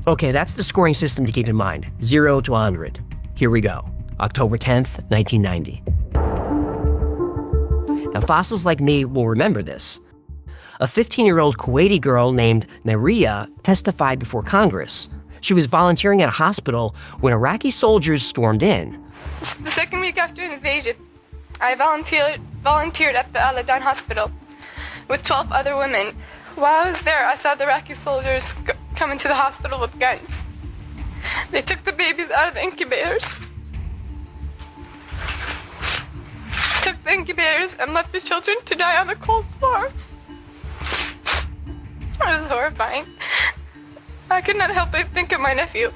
Okay, that's the scoring system to keep in mind, 0 to 100. Here we go. October 10th, 1990. Now, fossils like me will remember this. A 15-year-old Kuwaiti girl named Maria testified before Congress. She was volunteering at a hospital when Iraqi soldiers stormed in. The second week after an invasion, I volunteered at the Al-Adan hospital with 12 other women. While I was there, I saw the Iraqi soldiers come into the hospital with guns. They took the babies out of the incubators, and left the children to die on the cold floor. It was horrifying. I could not help but think of my nephew,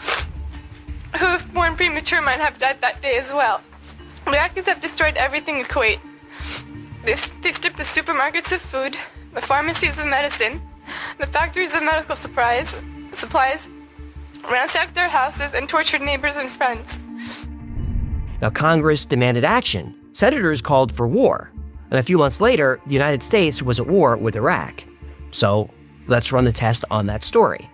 who, if born premature, might have died that day as well. The Iraqis have destroyed everything in Kuwait. They stripped the supermarkets of food, the pharmacies of medicine, the factories of medical supplies, ransacked our houses, and tortured neighbors and friends. Now, Congress demanded action. Senators called for war. And a few months later, the United States was at war with Iraq. So, let's run the test on that story.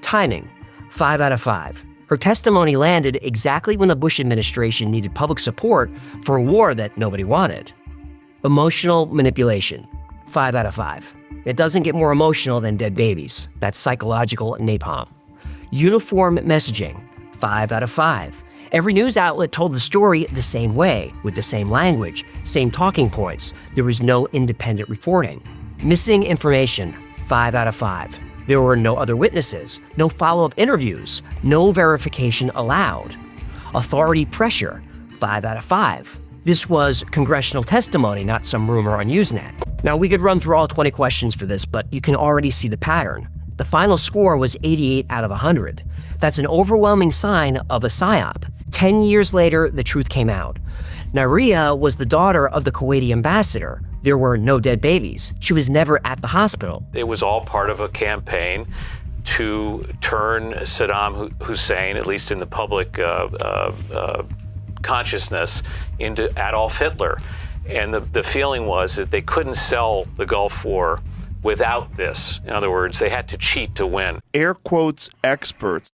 Timing, 5 out of 5. Her testimony landed exactly when the Bush administration needed public support for a war that nobody wanted. Emotional manipulation, 5 out of 5. It doesn't get more emotional than dead babies. That's psychological napalm. Uniform messaging, 5 out of 5. Every news outlet told the story the same way, with the same language, same talking points. There was no independent reporting. Missing information, 5 out of 5. There were no other witnesses, no follow-up interviews, no verification allowed. Authority pressure, 5 out of 5. This was congressional testimony, not some rumor on Usenet. Now, we could run through all 20 questions for this, but you can already see the pattern. The final score was 88 out of 100. That's an overwhelming sign of a psyop. 10 years later, the truth came out. Naria was the daughter of the Kuwaiti ambassador. There were no dead babies. She was never at the hospital. It was all part of a campaign to turn Saddam Hussein, at least in the public consciousness, into Adolf Hitler. And the feeling was that they couldn't sell the Gulf War without this. In other words, they had to cheat to win. Air quotes experts